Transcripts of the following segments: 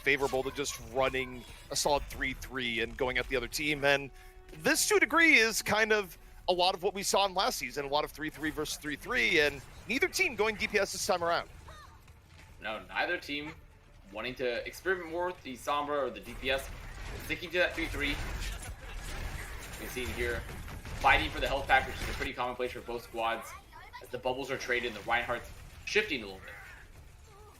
favorable to just running a solid 3-3 and going at the other team. And this, to a degree, is kind of a lot of what we saw in last season, a lot of 3-3 versus 3-3, and neither team going DPS this time around. No, neither team wanting to experiment more with the Sombra or the DPS, sticking to that 3-3. You can see here, fighting for the health pack, which is a pretty commonplace for both squads, as the bubbles are traded and the Reinhardt's shifting a little bit.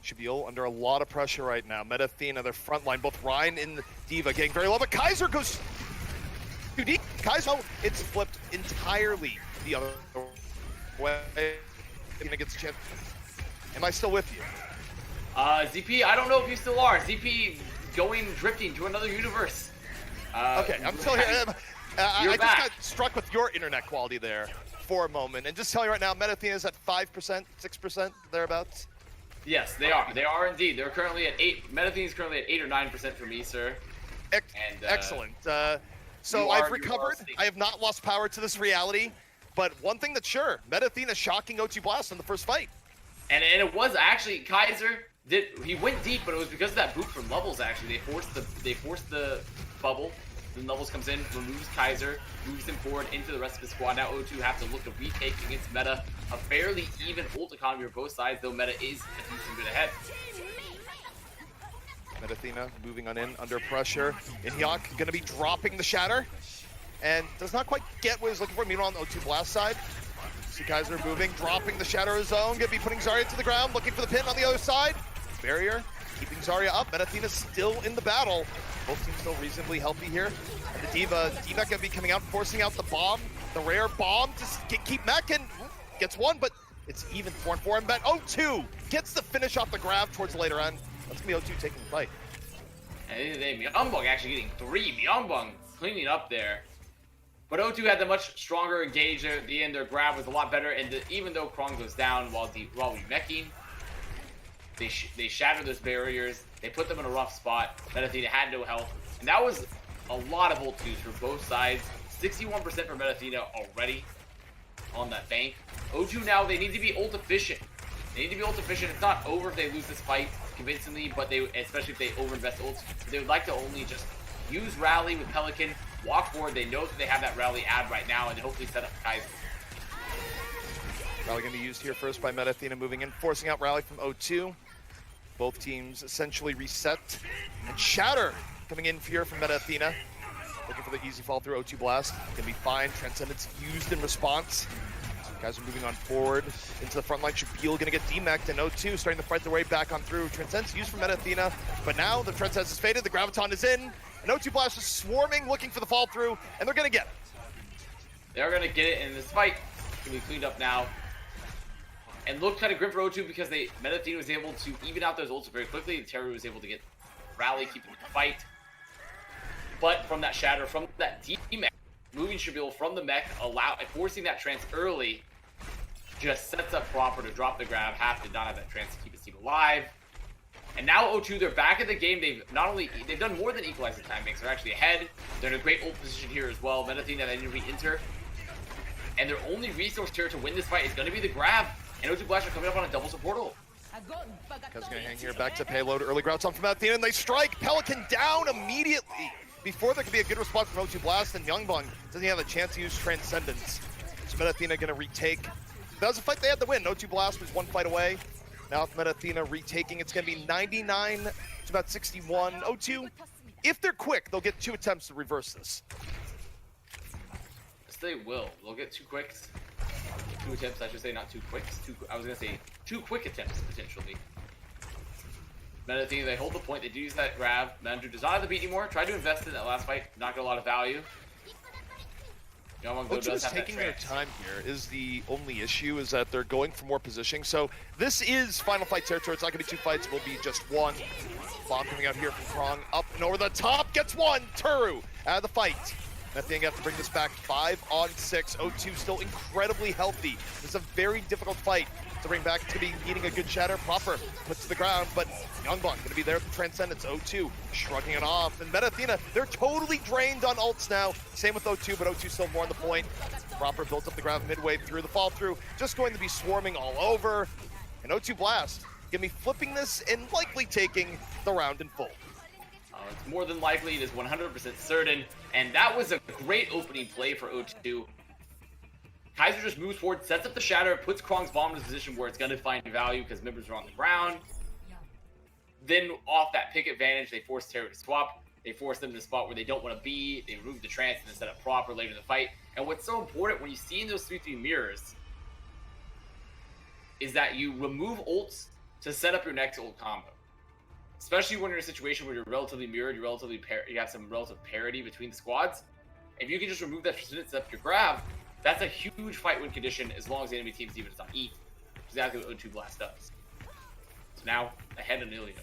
Shabil under a lot of pressure right now. Meta Athena, their front line, both Ryan and D.Va getting very low, but Kaiser goes too deep. Kaiser, it's flipped entirely the other way. Athena gets a chance. Am I still with you? ZP, I don't know if you still are. ZP drifting to another universe. Okay, I'm still here. I just back. got struck with your internet quality there for a moment. And just tell you right now, Meta Athena is at 5%, 6%, thereabouts. Yes, they are. They are indeed. They're currently at 8. Meta Athena is currently at 8 or 9% for me, sir. Excellent. So I've recovered. I have not lost power to this reality. But one thing that's sure, Meta Athena shocking O2 Blast in the first fight. And it was actually Kaiser he went deep, but it was because of that boot from Levels. Actually, they forced the bubble. Then Levels comes in, removes Kaiser, moves him forward into the rest of the squad. Now O2 have to look to retake against Meta. A fairly even ult economy for both sides, though Meta is a decent bit ahead. Meta Athena moving on in under pressure. Inhyuk going to be dropping the Shatter, and does not quite get what he's looking for. Meanwhile, on the O2 Blast side, see Kaiser moving, dropping the Shatter of his own, going to be putting Zarya to the ground, looking for the pin on the other side. Barrier, keeping Zarya up. Meta Athena still in the battle. Both teams still reasonably healthy here. And the D.Va going to be coming out, forcing out the bomb, the rare bomb to keep Mech, and gets one, but it's even 4-4. And bet O2 gets the finish off the grab towards the later end. That's going to be O2 taking the fight. And Myungbong actually getting 3. Myungbong cleaning up there. But O2 had the much stronger engage at the end. Their grab was a lot better, and even though Krong goes down while we meching, they shatter those barriers. They put them in a rough spot. Meta Athena had no health, and that was a lot of ult use for both sides. 61% for Meta Athena already on that bank. O2 now, they need to be ult efficient. They need to be ult efficient. It's not over if they lose this fight convincingly, but especially if they overinvest ults. They would like to only just use Rally with Pelican, walk forward. They know that they have that Rally ad right now, and hopefully set up Kaiser. Rally going to be used here first by Meta Athena, moving in, forcing out Rally from O2. Both teams essentially reset. And Shatter coming in here from Meta Athena. Looking for the easy fall through O2 Blast. Can be fine. Transcendence used in response. So guys are moving on forward into the front line. Shabil going to get demeched, and O2 starting to fight their way back on through. Transcendence used from Meta Athena, but now the Transcendence is faded. The Graviton is in, and O2 Blast is swarming, looking for the fall through, and they're going to get it. They're going to get it, and this fight can be cleaned up now. And looked kind of grim for O2 because Meta Athena was able to even out those ults very quickly. Terry was able to get Rally, keeping the fight. But from that Shatter, from that deep mech, moving Shabil from the mech, forcing that trance early, just sets up proper to drop the grab. Half did not have that trance to keep his team alive. And now O2, they're back in the game. They've done more than equalize the time banks. They're actually ahead. They're in a great ult position here as well. Meta Athena, they need to re-enter. And their only resource here to win this fight is going to be the grab. And O2 Blast are coming up on a double support ult. Kaz going to hang here, back to payload. Early Graviton from Athena, and they strike. Pelican down immediately. Before there could be a good response from O2 Blast, and Myungbong doesn't have a chance to use Transcendence. So Meta Athena going to retake. That was a fight they had to win. O2 Blast was one fight away. Now with Meta Athena retaking, it's going to be 99 to about 61. O2, if they're quick, they'll get 2 attempts to reverse this. Yes, they will. They'll get 2 quicks. 2 attempts, I should say, not 2 quicks. I was going to say 2 quick attempts, potentially. Meta Athena, they hold the point. They do use that grab. Mandrew does not have the beat anymore. Tried to invest in that last fight. Not got a lot of value. O2 is taking their time here is the only issue, is that they're going for more positioning. So this is final fight territory. It's not going to be 2 fights. It will be just 1. Bomb coming out here from Krong. Up and over the top. Gets 1. Turu out of the fight. I think I have to bring this back 5-on-6. O2 still incredibly healthy. This is a very difficult fight to bring back. It's going to be needing a good Shatter. Proper puts to the ground, but Myungbong going to be there for Transcendence. O2 shrugging it off. And Meta Athena, they're totally drained on ults now. Same with O2, but O2 still more on the point. Proper builds up the ground midway through the fall through. Just going to be swarming all over. And O2 Blast going to be flipping this and likely taking the round in full. It's more than likely, it is 100% certain, and that was a great opening play for O2. Kaiser just moves forward, sets up the shatter, puts Krong's bomb in a position where it's going to find value because members are on the ground. Then off that pick advantage, they force Terror to swap. They force them to a spot where they don't want to be. They remove the trance and then set up proper later in the fight. And what's so important when you see in those 3-3 mirrors is that you remove ults to set up your next ult combo. Especially when you're in a situation where you're relatively mirrored, you have some relative parity between the squads. If you can just remove that to set up your grab, that's a huge fight win condition as long as the enemy team's even is on E. Exactly what O2 Blast does. So now, ahead of Ilios.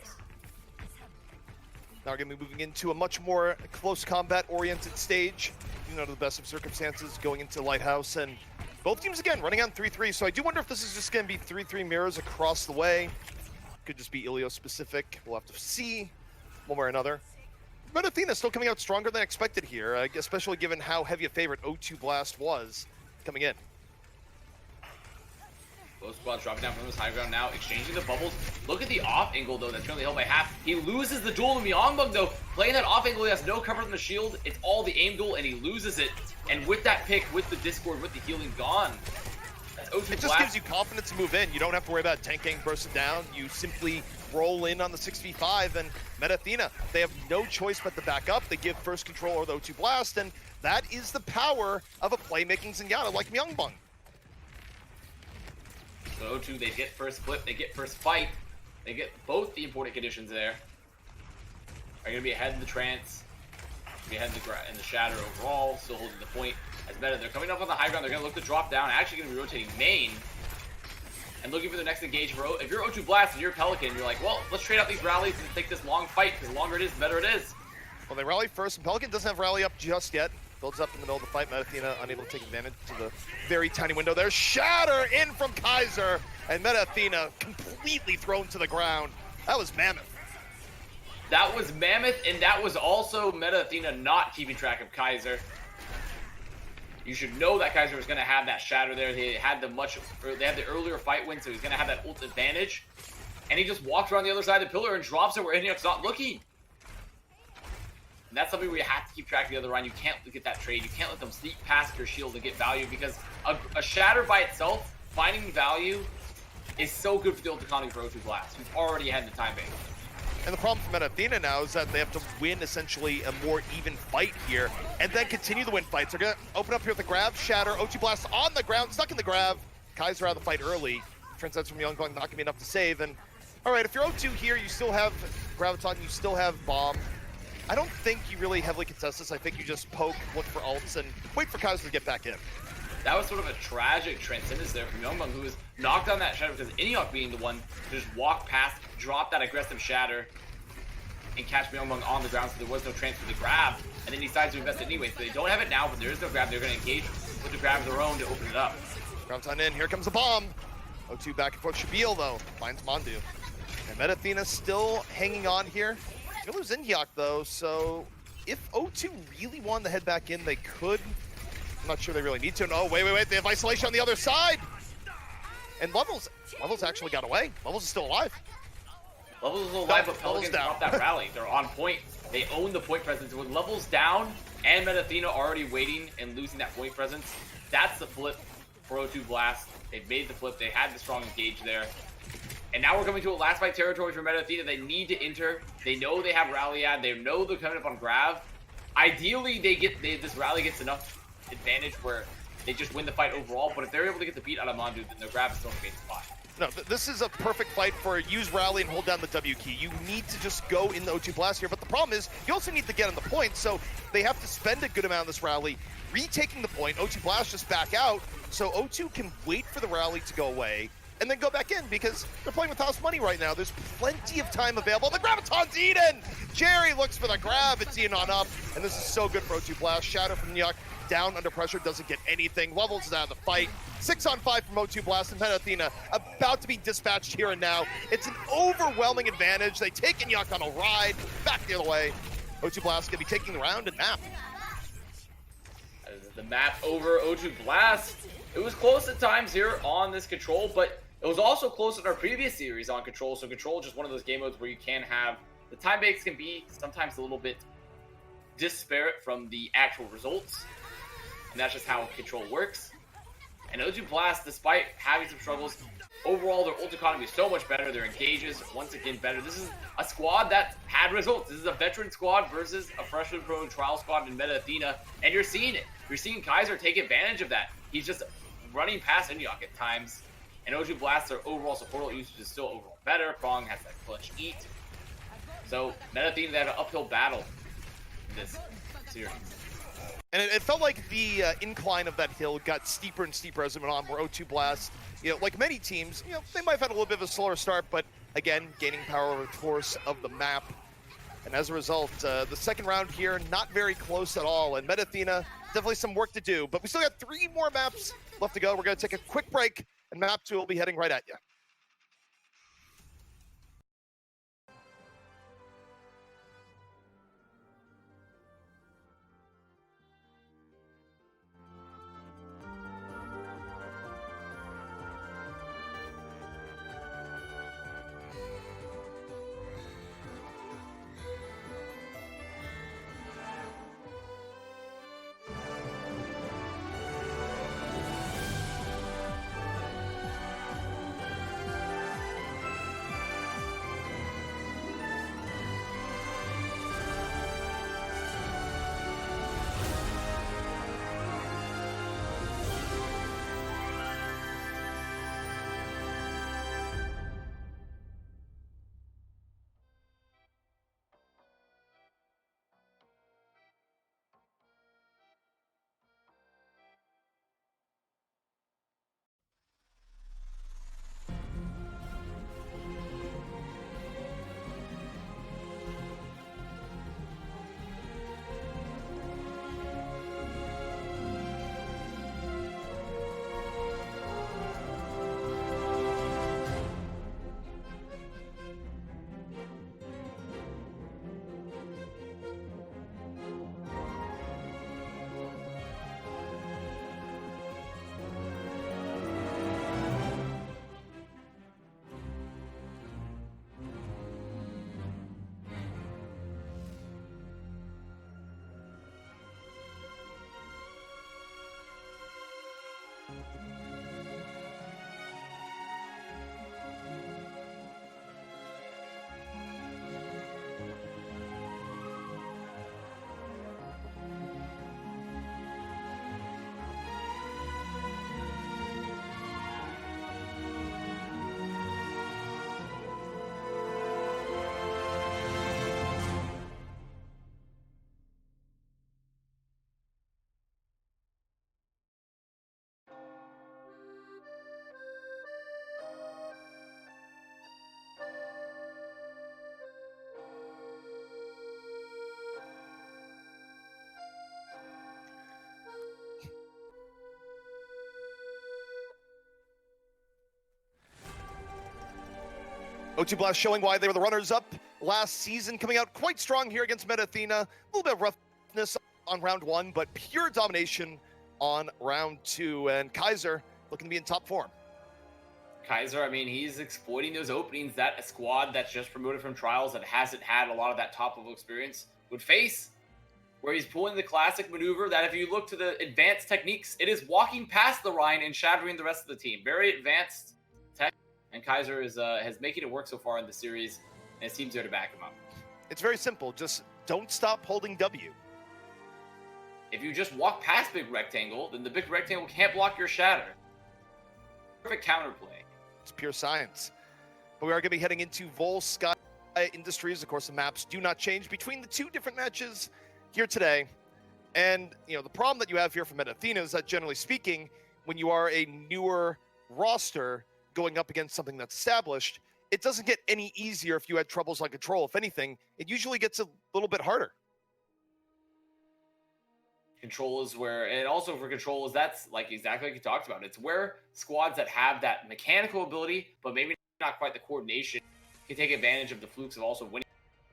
Now we're going to be moving into a much more close combat-oriented stage. You know, to the best of circumstances, going into Lighthouse, and both teams, again, running on 3-3. So I do wonder if this is just going to be 3-3 mirrors across the way. Could just be Ilios-specific. We'll have to see one way or another. But Athena still coming out stronger than expected here, especially given how heavy a favorite O2 Blast was coming in. Both squads dropping down from this high ground now, exchanging the bubbles. Look at the off angle, though, that's currently held by half. He loses the duel to Myeongbong, though. Playing that off angle, he has no cover from the shield. It's all the aim duel, and he loses it. And with that pick, with the Discord, with the healing gone, that's O2 it just gives you confidence to move in. You don't have to worry about tanking, bursting down. You simply roll in on the 6v5, and Meta Athena, they have no choice but to back up. They give first control or the O2 Blast, and that is the power of a playmaking Zenyatta like Myeongbong. So O2, they get first flip, they get first fight, they get both the important conditions there. Are going to be ahead in the trance, be ahead in the shatter overall, still holding the point as Meta. They're coming up on the high ground, they're going to look to drop down, actually going to be rotating main, and looking for the next engage. If you're O2 Blast and you're Pelican, you're like, well, let's trade out these rallies and take this long fight, because the longer it is, the better it is. Well, they rally first, and Pelican doesn't have rally up just yet. Builds up in the middle of the fight. Meta Athena unable to take advantage to the very tiny window there. Shatter in from Kaiser, and Meta Athena completely thrown to the ground. That was mammoth. That was mammoth, and that was also Meta Athena not keeping track of Kaiser. You should know that Kaiser was going to have that shatter there. They had the earlier fight win, so he's going to have that ult advantage. And he just walks around the other side of the pillar and drops it where Inyok's not looking. And that's something where you have to keep track of the other round. You can't get that trade. You can't let them sneak past your shield and get value, because a shatter by itself, finding value, is so good for the ult economy for O2 Blast, who's already had the time bank. And the problem for Meta Athena now is that they have to win essentially a more even fight here, and then continue the win fights. They're going to open up here with the grab, shatter, O2 Blast on the ground, stuck in the grab. Kaiser out of the fight early. Turns out from Myeongbong not going to be enough to save. And all right, if you're O2 here, you still have Graviton, you still have Bomb. I don't think you really heavily contest this. I think you just poke, look for ults, and wait for Kaiser to get back in. That was sort of a tragic transcendence there from Myeongbong, who was knocked on that shatter because Inyok being the one to just walk past, drop that aggressive shatter, and catch Myeongbong on the ground, so there was no transfer to grab. And then he decides to invest it anyway. So they don't have it now, but there is no grab. They're going to engage with the grab of their own to open it up. Graviton in. Here comes the bomb. O2 back and forth. Shabil, though, finds Mondu. And Meta Athena still hanging on here. Gonna lose Inyok, though, so if O2 really wanted to head back in, they could. I'm not sure they really need to. No, wait. They have isolation on the other side. And Levels actually got away. Levels is still alive. Levels is still alive, but Pelicans dropped that rally. They're on point. They own the point presence. With Levels down and Meta Athena already waiting and losing that point presence, that's the flip for O2 Blast. They've made the flip. They had the strong engage there. And now we're coming to a last fight territory for Meta Athena. They need to enter. They know they have rally ad. They know they're coming up on grab. Ideally, this rally gets enough advantage where they just win the fight overall. But if they're able to get the beat out of Mondu, then their grab is still in the main spot. No, this is a perfect fight for use rally and hold down the W key. You need to just go in the O2 Blast here. But the problem is, you also need to get on the point. So they have to spend a good amount of this rally retaking the point. O2 Blast just back out. So O2 can wait for the rally to go away and then go back in, because they're playing with house money right now. There's plenty of time available. The Graviton's eaten! Jerry looks for the grab. It's eaten on up, and this is so good for O2 Blast. Shatter from Nyuk, down under pressure, doesn't get anything. Levels is out of the fight. 6-on-5 from O2 Blast, and Meta Athena about to be dispatched here and now. It's an overwhelming advantage. They take Nyuk on a ride, back the other way. O2 Blast gonna be taking the round and map. The map over O2 Blast. It was close at times here on this Control, but it was also close in our previous series on Control. So Control is just one of those game modes where you can have the time banks can be sometimes a little bit disparate from the actual results, and that's just how Control works. And O2 Blast, despite having some struggles, overall their ult economy is so much better. Their engages, once again, better. This is a squad that had results. This is a veteran squad versus a freshman pro trial squad in Meta Athena, and you're seeing it. You're seeing Kaiser take advantage of that. He's just running past Inyok at times, and O2 Blast, their overall support usage is still overall better. Krong has that clutch eat. So Meta Athena, they have an uphill battle in this series. And it felt like the incline of that hill got steeper and steeper as it went on, where O2 Blast, like many teams, they might have had a little bit of a slower start, but again, gaining power over the course of the map. And as a result, the second round here, not very close at all. And Meta Athena, definitely some work to do, but we still got 3 more maps left to go. We're going to take a quick break, and map 2 will be heading right at you. O2 Blast showing why they were the runners-up last season, coming out quite strong here against Meta Athena. A little bit of roughness on round 1, but pure domination on round 2. And Kaiser looking to be in top form. Kaiser, I mean, he's exploiting those openings that a squad that's just promoted from trials that hasn't had a lot of that top-level experience would face, where he's pulling the classic maneuver that if you look to the advanced techniques, it is walking past the Rhine and shattering the rest of the team. Very advanced tech. And Kaiser has making it work so far in the series, and his team's there to back him up. It's very simple. Just don't stop holding W. If you just walk past Big Rectangle, then the Big Rectangle can't block your shatter. Perfect counterplay. It's pure science. But we are going to be heading into Vol Sky Industries. Of course, the maps do not change between the 2 different matches here today. And, the problem that you have here for Meta Athena is that, generally speaking, when you are a newer roster going up against something that's established, it doesn't get any easier if you had troubles on Control. If anything, it usually gets a little bit harder. Control is where, and also for Control is that's like exactly like you talked about. It's where squads that have that mechanical ability, but maybe not quite the coordination, can take advantage of the flukes of also winning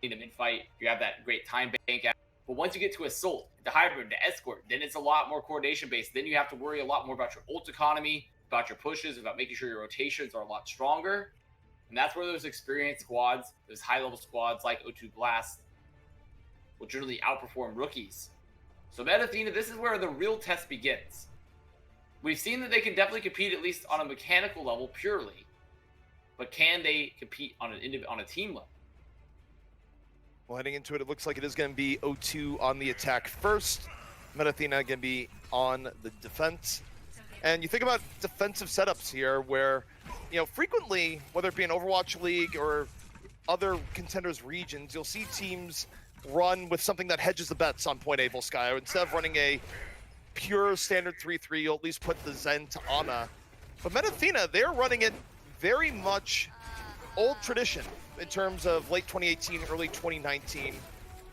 a mid-fight. You have that great time bank. But once you get to Assault, the Hybrid, the Escort, then it's a lot more coordination-based. Then you have to worry a lot more about your ult economy, about your pushes, about making sure your rotations are a lot stronger. And that's where those experienced squads, those high-level squads like O2 Blast, will generally outperform rookies. So Athena, this is where the real test begins. We've seen that they can definitely compete at least on a mechanical level purely, but can they compete on a team level? Well, heading into it, it looks like it is going to be O2 on the attack first. Athena going to be on the defense. And you think about defensive setups here where, you know, frequently, whether it be an Overwatch League or other Contenders regions, you'll see teams run with something that hedges the bets on point A Volskaya. Instead of running a pure standard 3-3, you'll at least put the Zen to Ana. But Athena, they're running it very much old tradition in terms of late 2018, early 2019.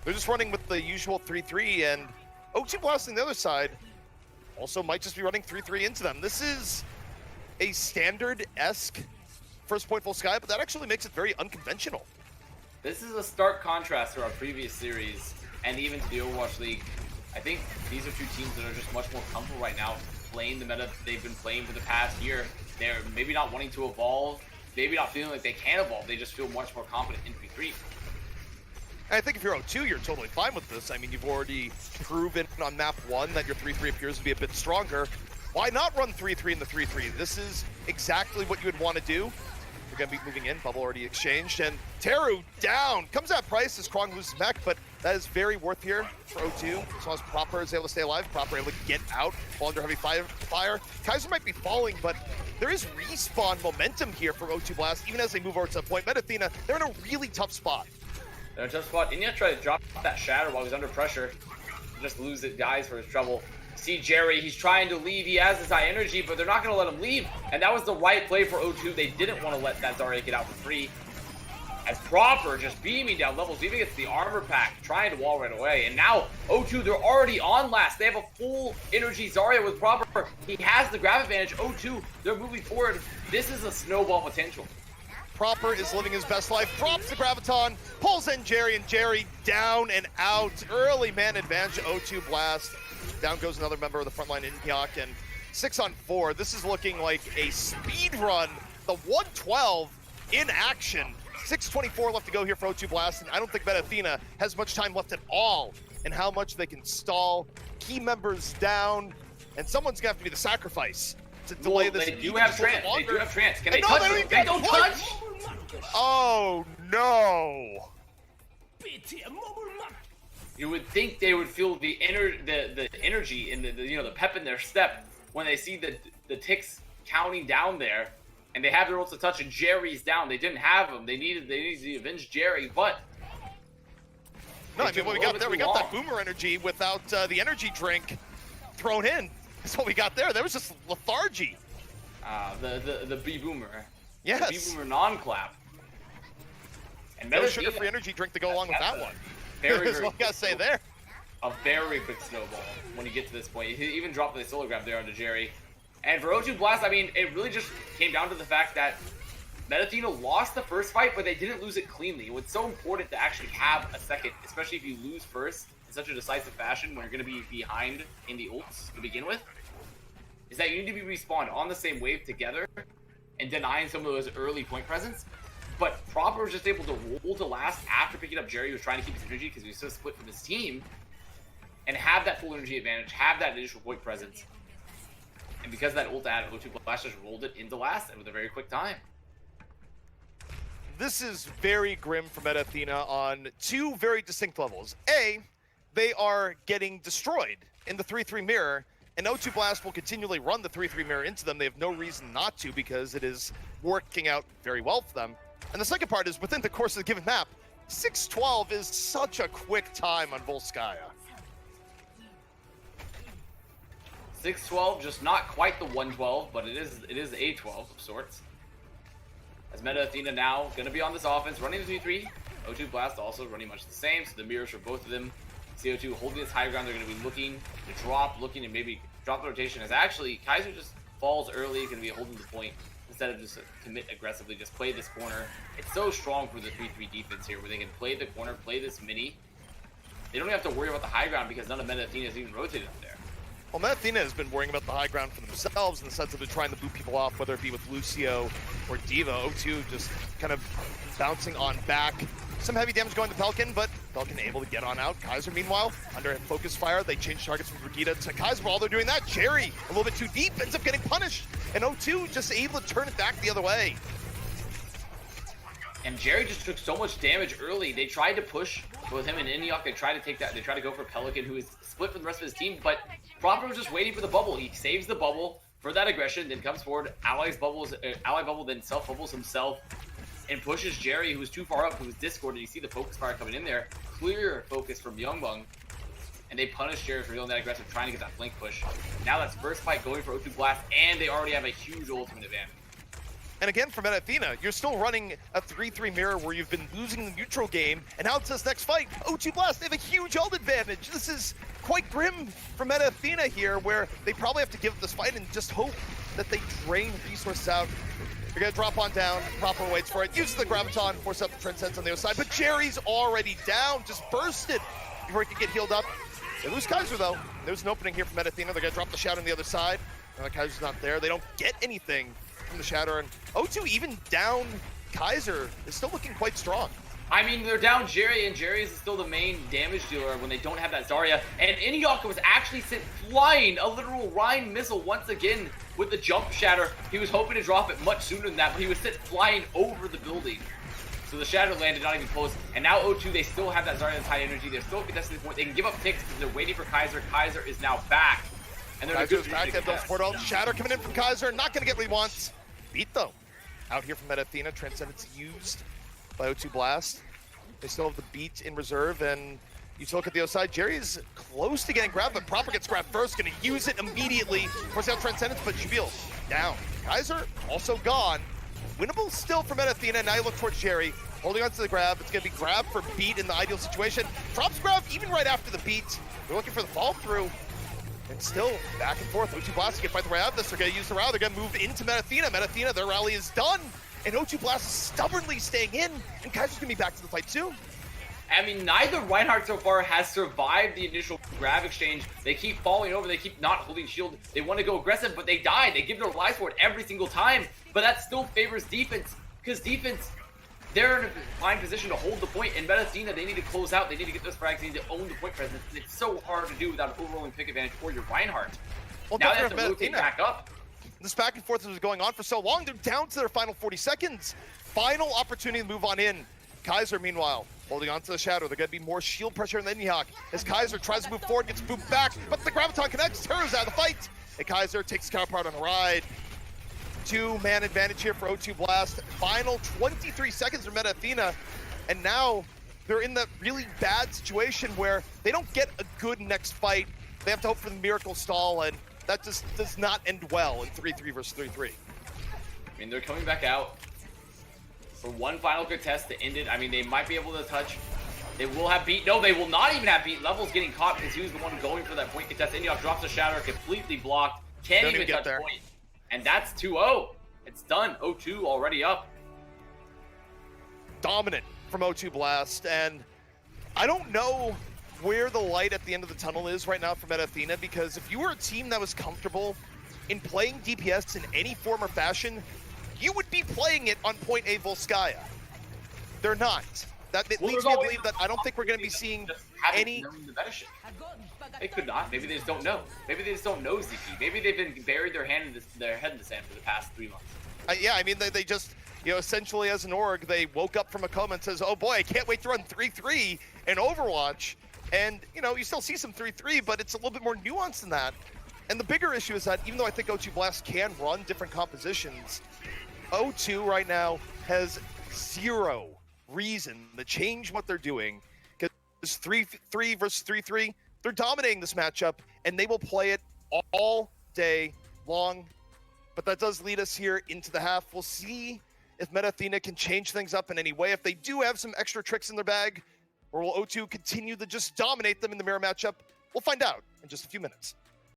They're just running with the usual 3-3, and O2 Blast on the other side also might just be running 3-3 into them. This is a standard-esque first point Volskaya, but that actually makes it very unconventional. This is a stark contrast to our previous series and even to the Overwatch League. I think these are two teams that are just much more comfortable right now playing the meta they've been playing for the past year. They're maybe not wanting to evolve, maybe not feeling like they can evolve. They just feel much more confident in 3-3. I think if you're O2, you're totally fine with this. I mean, you've already proven on map 1 that your 3-3 appears to be a bit stronger. Why not run 3-3 in the 3-3? This is exactly what you would want to do. We're going to be moving in. Bubble already exchanged. And Teru down. Comes at price as Krong loses mech, but that is very worth here for O2. As long as Proper is able to stay alive, Proper able to get out while under heavy fire. Kaiser might be falling, but there is respawn momentum here for O2 Blast, even as they move over to the point. Athena, they're in a really tough spot. They're in a tough spot. Inya tried to drop that shatter while he's under pressure. Just lose it, guys, for his trouble. See Jerry, he's trying to leave. He has his high energy, but they're not going to let him leave. And that was the right play for O2. They didn't want to let that Zarya get out for free. As Proper just beaming down levels, even gets the armor pack, trying to wall right away. And now O2, they're already on last. They have a full energy Zarya with Proper. He has the grab advantage. O2, they're moving forward. This is a snowball potential. Proper is living his best life, drops the Graviton, pulls in Jerry, and Jerry down and out. Early man advantage to O2 Blast. Down goes another member of the frontline in Hyuk, and 6-on-4. This is looking like a speed run. The 112 in action. 6:24 left to go here for O2 Blast, and I don't think Athena has much time left at all in how much they can stall. Key members down, and someone's gonna have to be the sacrifice to delay this. They do have trance. They do have trance. Can they touch? They don't touch. Oh no! You would think they would feel the energy and the pep in their step when they see the ticks counting down there, and they have their ults to touch, and Jerry's down. They didn't have him. They needed to avenge Jerry, but no, I mean what we got there, we got that boomer energy without the energy drink thrown in. That's what we got there. There was just lethargy. The B boomer. Yes. The B boomer non-clap. And no sugar-free energy drink to go along with that one. That's what I gotta say there. A very big snowball when you get to this point. He even dropped the solar grab there onto Jerry. And for O2 Blast, I mean, it really just came down to the fact that Athena lost the first fight, but they didn't lose it cleanly. It was so important to actually have a second, especially if you lose first in such a decisive fashion when you're going to be behind in the ults to begin with, is that you need to be respawned on the same wave together and denying some of those early point presence. But Proper was just able to roll to last after picking up Jerry, who was trying to keep his energy because he was so split from his team, and have that full energy advantage, have that initial point presence. And because that ult ad, O2 Blast just rolled it into last and with a very quick time. This is very grim for Athena on two very distinct levels. A, they are getting destroyed in the 3-3 mirror, and O2 Blast will continually run the 3-3 mirror into them. They have no reason not to because it is working out very well for them. And the second part is within the course of the given map, 6:12 is such a quick time on Volskaya. 6:12, just not quite the 112, but it is a 12 of sorts. As Athena now going to be on this offense, running the 3-3. O2 Blast also running much the same, so the mirrors for both of them. CO2 holding this high ground, they're going to be looking to drop, looking to maybe drop the rotation. As actually, Kaiser just falls early, going to be holding the point instead of just commit aggressively, just play this corner. It's so strong for the 3-3 defense here, where they can play the corner, play this mini. They don't have to worry about the high ground because none of Athena is even rotated up there. Well, Athena has been worrying about the high ground for themselves in the sense of they're trying to boot people off, whether it be with Lucio or Diva. O2 just kind of bouncing on back. Some heavy damage going to Pelican, but Pelican able to get on out. Kaiser, meanwhile, under focus fire, they change targets from Brigitte to Kaiser. While they're doing that, Jerry, a little bit too deep, ends up getting punished. And O2 just able to turn it back the other way. And Jerry just took so much damage early. They tried to push with him and Inyok. They tried to take that. They tried to go for Pelican, who is split from the rest of his team. But Proper was just waiting for the bubble. He saves the bubble for that aggression, then comes forward. Ally bubble, then self bubbles himself, and pushes Jerry, who's too far up, who was discorded. You see the focus fire coming in there. Clear focus from Youngbung. And they punish Jerry for being that aggressive, trying to get that flank push. Now that's first fight going for O2 Blast, and they already have a huge ultimate advantage. And again, from Athena, you're still running a 3-3 mirror where you've been losing the neutral game, and now it's this next fight. O2 Blast, they have a huge ult advantage. This is quite grim from Athena here, where they probably have to give up this fight and just hope that they drain resources out. They're gonna drop on down, Proper waits for it, uses the Graviton, force out the Transcendence on the other side, but Jerry's already down, just bursted before he can get healed up. They lose Kaiser though. There's an opening here from Athena. They're gonna drop the Shadow on the other side. Now Kaiser's not there. They don't get anything from the Shatter, and O2 even down Kaiser is still looking quite strong. I mean, they're down Jerry, and Jerry is still the main damage dealer when they don't have that Zarya. And Inyaka was actually sent flying, a literal Rhine missile once again with the jump Shatter. He was hoping to drop it much sooner than that, but he was sent flying over the building. So the Shadow landed not even close, and now O2, they still have that Zarya that's high energy. They're still contesting the point. They can give up ticks because they're waiting for Kaiser. Kaiser is now back. And they're Kaiser's back, and support ult. Shatter coming in from Kaiser, not gonna get what he wants. Beat though. Out here from Athena, Transcendence used by O2 Blast. They still have the beat in reserve, and you look at the other side, Jerry is close to getting grabbed, but Proper gets grabbed first, gonna use it immediately. Force out Transcendence, but Shabil down. Kaiser also gone. Winnable still from Athena, now you look towards Jerry. Holding on to the grab, it's gonna be grab for beat in the ideal situation. Props grab even right after the beat. They're looking for the fall through. And still back and forth. O2 Blast can fight the way out of this. They're going to use the route. They're going to move into Athena. Athena, their rally is done. And O2 Blast is stubbornly staying in. And Kaiser's going to be back to the fight soon. I mean, neither Reinhardt so far has survived the initial grab exchange. They keep falling over. They keep not holding shield. They want to go aggressive, but they die. They give their lives for it every single time. But that still favors defense. Because defense, they're in a fine position to hold the point. And Athena, they need to close out. They need to get those frags. They need to own the point presence. It's so hard to do without an overrolling pick advantage for your Reinhardt. Well, now they have to rotate back up. This back and forth was going on for so long. They're down to their final 40 seconds. Final opportunity to move on in. Kaiser, meanwhile, holding on to the Shadow. They're going to be more shield pressure than Inyok. As Kaiser tries to move forward, gets moved back, but the Graviton connects. Terror's out of the fight. And Kaiser takes his counterpart on a ride. 2-man advantage here for O2 Blast. Final 23 seconds from Athena, and now they're in that really bad situation where they don't get a good next fight. They have to hope for the miracle stall, and that just does not end well in 3-3 versus 3-3. I mean, they're coming back out for one final contest to end it. I mean, they might be able to touch. They will have beat. No, they will not even have beat. Level's getting caught because he was the one going for that point contest. Inyok drops the Shatter, completely blocked. Can't even touch point. And that's 2-0. It's done. O2 already up. Dominant from O2 Blast, and I don't know where the light at the end of the tunnel is right now from Athena, because if you were a team that was comfortable in playing DPS in any form or fashion, you would be playing it on point A Volskaya. They're not. That leads me to believe that I don't think we're going to be seeing any... They could not. Maybe they just don't know. Maybe they just don't know ZP. Maybe they've been buried their head in the sand for the past 3 months. Yeah, I mean, they just, you know, essentially as an org, they woke up from a coma and says, oh boy, I can't wait to run 3-3 in Overwatch. And, you know, you still see some 3-3, but it's a little bit more nuanced than that. And the bigger issue is that even though I think O2 Blast can run different compositions, O2 right now has zero reason to change what they're doing. Because 3-3 versus 3-3, they're dominating this matchup, and they will play it all day long. But that does lead us here into the half. We'll see if Athena can change things up in any way. If they do have some extra tricks in their bag, or will O2 continue to just dominate them in the mirror matchup? We'll find out in just a few minutes.